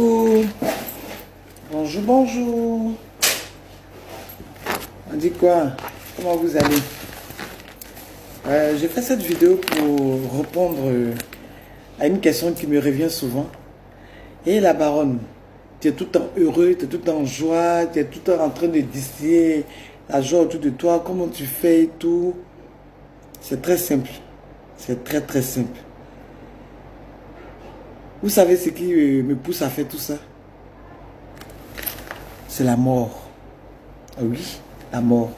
Coucou. Bonjour, bonjour. On dit quoi? Comment vous allez? J'ai fait cette vidéo pour répondre à une question qui me revient souvent. Et la baronne, tu es tout le temps heureux, tu es tout le temps en joie, tu es tout le temps en train de distiller la joie autour de toi. Comment tu fais et tout? C'est très simple. C'est très très simple. Vous savez ce qui me pousse à faire tout ça? C'est la mort. Ah oui, la mort.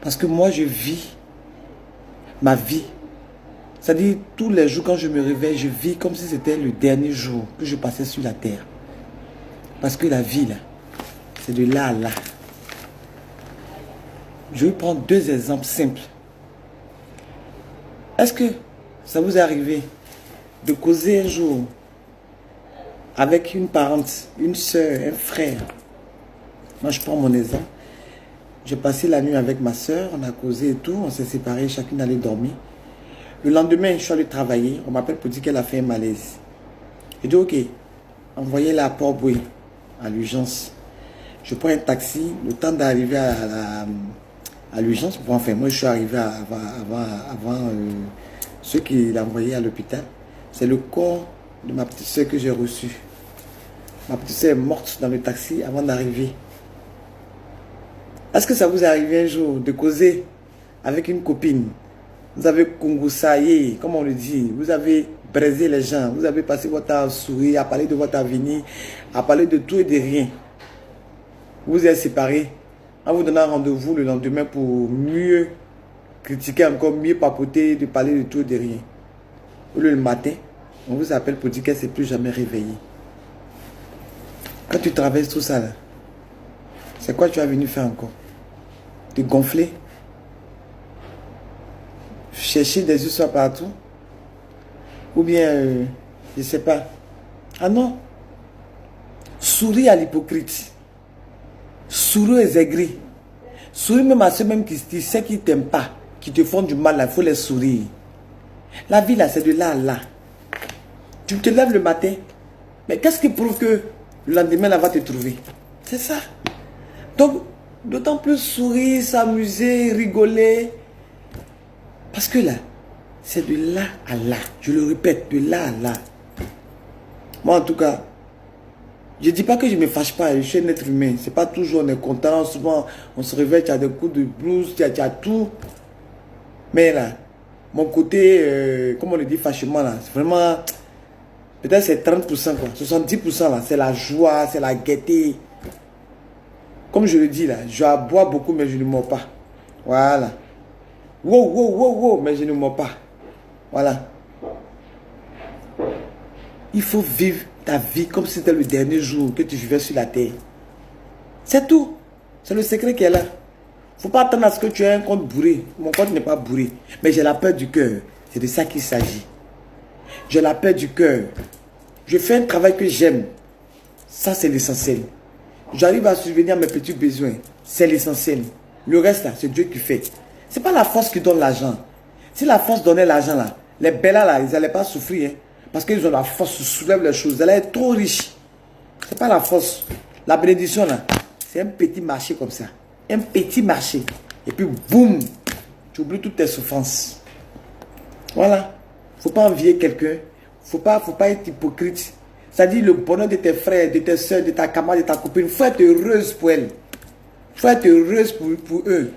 Parce que moi, je vis ma vie. C'est-à-dire, tous les jours, quand je me réveille, je vis comme si c'était le dernier jour que je passais sur la terre. Parce que la vie, là, c'est de là à là. Je vais prendre deux exemples simples. Est-ce que ça vous est arrivé de causer un jour avec une parente, une soeur, un frère? Moi, je prends mon exemple. J'ai passé la nuit avec ma soeur, on a causé et tout, on s'est séparés, chacune allait dormir. Le lendemain, je suis allé travailler, on m'appelle pour dire qu'elle a fait un malaise. J'ai dit, ok, envoyez-la à Port-Boué, à l'urgence. Je prends un taxi, le temps d'arriver à l'urgence. Bon, enfin, moi, je suis arrivé avant ceux qui l'ont envoyé à l'hôpital. C'est le corps de ma petite soeur que j'ai reçu. Ma petite soeur est morte dans le taxi avant d'arriver. Est-ce que ça vous est arrivé un jour de causer avec une copine? Vous avez congoussaillé, comme on le dit. Vous avez braisé les gens. Vous avez passé votre temps à sourire, à parler de votre avenir, à parler de tout et de rien. Vous êtes séparés en vous donnant rendez-vous le lendemain pour mieux critiquer encore, mieux papoter, de parler de tout et de rien. Ou le matin, on vous appelle pour dire qu'elle ne s'est plus jamais réveillée. Quand tu traverses tout ça là, c'est quoi tu as venu faire encore? Te gonfler? Chercher des histoires partout? Ou bien, je ne sais pas. Ah non. Souris à l'hypocrite. Souris aux aigris. Souris même à ceux même qui sait qu'ils ne t'aiment pas, qui te font du mal, il faut les sourire. La vie là, c'est de là à là. Tu te lèves le matin, mais qu'est-ce qui prouve que le lendemain là va te trouver? C'est ça. Donc, d'autant plus sourire, s'amuser, rigoler. Parce que là, c'est de là à là. Je le répète, de là à là. Moi, en tout cas, je ne dis pas que je ne me fâche pas. Je suis un être humain. C'est pas toujours on est content. Souvent, on se réveille, tu as des coups de blues, tu as tout. Mais là, mon côté, comme on le dit, fâchement, là, c'est vraiment... Peut-être c'est 30%, quoi. 70%, là, c'est la joie, c'est la gaieté. Comme je le dis, là, je bois beaucoup, mais je ne mords pas. Voilà. Wow, wow, wow, wow, mais je ne mords pas. Voilà. Il faut vivre ta vie comme si c'était le dernier jour que tu vivais sur la terre. C'est tout. C'est le secret qui est là. Il ne faut pas attendre à ce que tu aies un compte bourré. Mon compte n'est pas bourré. Mais j'ai la peur du cœur. C'est de ça qu'il s'agit. J'ai la peur du cœur. Je fais un travail que j'aime. Ça, c'est l'essentiel. J'arrive à subvenir à mes petits besoins. C'est l'essentiel. Le reste, là, c'est Dieu qui fait. Ce n'est pas la force qui donne l'argent. Si la force donnait l'argent, là, les bellas, là, ils n'allaient pas souffrir. Hein, parce qu'ils ont la force, ils soulèvent les choses. Ils allaient être trop riches. Ce n'est pas la force. La bénédiction, là, c'est un petit marché comme ça. Un petit marché. Et puis, boum, tu oublies toutes tes souffrances. Voilà. Il ne faut pas envier quelqu'un. Il ne faut pas être hypocrite. C'est-à-dire le bonheur de tes frères, de tes soeurs, de ta camarade, de ta copine. Il faut être heureuse pour elle. Il faut être heureuse pour eux.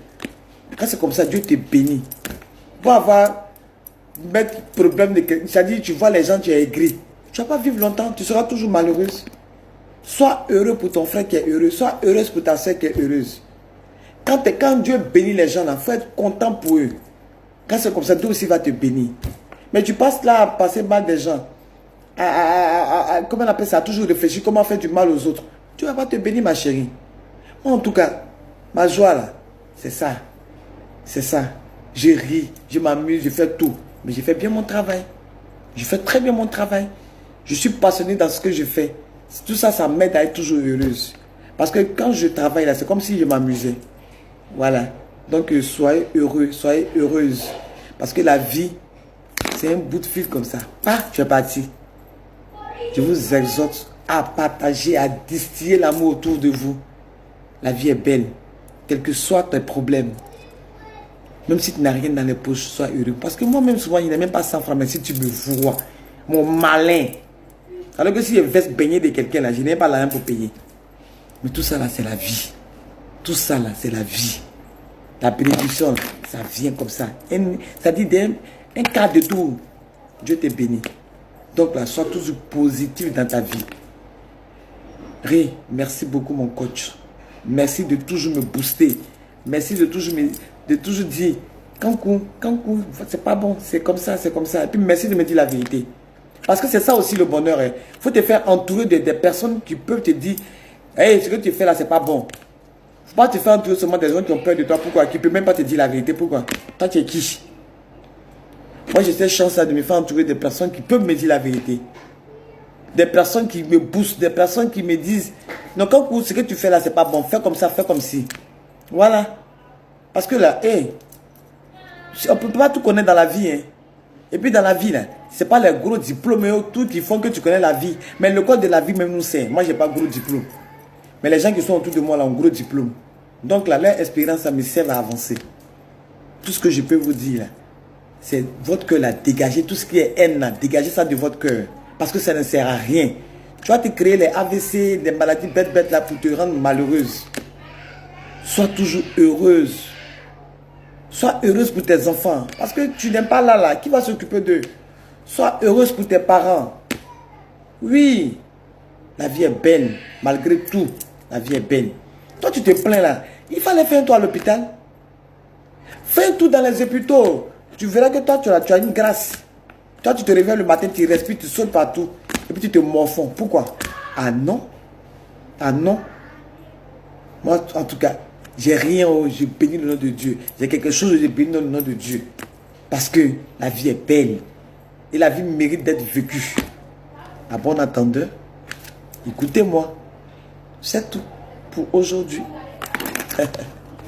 Quand c'est comme ça, Dieu te bénit. Pour avoir mettre problème de quelqu'un, c'est-à-dire tu vois les gens, tu es aigri. Tu ne vas pas vivre longtemps, tu seras toujours malheureuse. Sois heureux pour ton frère qui est heureux. Sois heureuse pour ta soeur qui est heureuse. Quand Dieu bénit les gens, il faut être content pour eux. Quand c'est comme ça, Dieu aussi va te bénir. Mais tu passes là à passer mal des gens. Comment on appelle ça? Toujours réfléchir comment faire du mal aux autres. Dieu va pas te bénir, ma chérie. Moi, en tout cas, ma joie là, c'est ça. C'est ça. Je ris, je m'amuse, je fais tout. Mais je fais bien mon travail. Je fais très bien mon travail. Je suis passionné dans ce que je fais. Tout ça, ça m'aide à être toujours heureuse. Parce que quand je travaille là, c'est comme si je m'amusais. Voilà. Donc, soyez heureux, soyez heureuse. Parce que la vie, c'est un bout de fil comme ça. Ah, tu es parti. Je vous exhorte à partager, à distiller l'amour autour de vous. La vie est belle. Quels que soient tes problèmes. Même si tu n'as rien dans les poches, sois heureux. Parce que moi-même, souvent, il n'y a même pas 100 francs. Mais si tu me vois, mon malin. Alors que si je vais se baigner de quelqu'un, là, je n'ai pas l'argent pour payer. Mais tout ça, là, c'est la vie. Tout ça, là, c'est la vie. La bénédiction, ça vient comme ça. Ça dit un quart de tour. Dieu te bénit. Donc là, sois toujours positif dans ta vie. Ré, merci beaucoup mon coach. Merci de toujours me booster. Merci de toujours dire, Kankou, c'est pas bon, c'est comme ça, c'est comme ça. Et puis merci de me dire la vérité. Parce que c'est ça aussi le bonheur. Il faut te faire entourer des personnes qui peuvent te dire, hey, ce que tu fais là, c'est pas bon. Faut pas te faire entourer seulement des gens qui ont peur de toi. Pourquoi? Qui ne peuvent même pas te dire la vérité. Pourquoi? Toi, tu es qui? Moi, j'ai cette chance-là de me faire entourer des personnes qui peuvent me dire la vérité. Des personnes qui me boostent, des personnes qui me disent, non, quand ce que tu fais là, c'est pas bon. Fais comme ça, fais comme ci. Voilà. Parce que là, hey, on ne peut pas tout connaître dans la vie. Hein. Et puis dans la vie, là, ce n'est pas les gros diplômes et tout qui font que tu connais la vie. Mais le code de la vie même nous sait. Moi, je n'ai pas gros diplôme. Mais les gens qui sont autour de moi là ont gros diplôme. Donc là, leur expérience, ça me sert à avancer. Tout ce que je peux vous dire, c'est votre cœur là, dégagez tout ce qui est haine là, dégagez ça de votre cœur. Parce que ça ne sert à rien. Tu vas te créer les AVC, des maladies bêtes là pour te rendre malheureuse. Sois toujours heureuse. Sois heureuse pour tes enfants. Parce que tu n'es pas là. Qui va s'occuper d'eux? Sois heureuse pour tes parents. Oui. La vie est belle. Malgré tout, la vie est belle. Toi, tu te plains là. Il fallait faire un tour à l'hôpital. Fais un tour dans les hôpitaux. Tu verras que toi, tu as une grâce. Toi, tu te réveilles le matin, tu respires, tu sautes partout. Et puis tu te morfonds. Pourquoi? Ah non. Ah non. Moi, en tout cas, j'ai rien. Je bénis le nom de Dieu. J'ai quelque chose, je bénis le nom de Dieu. Parce que la vie est belle. Et la vie mérite d'être vécue. À bon entendeur, écoutez-moi. C'est tout pour aujourd'hui.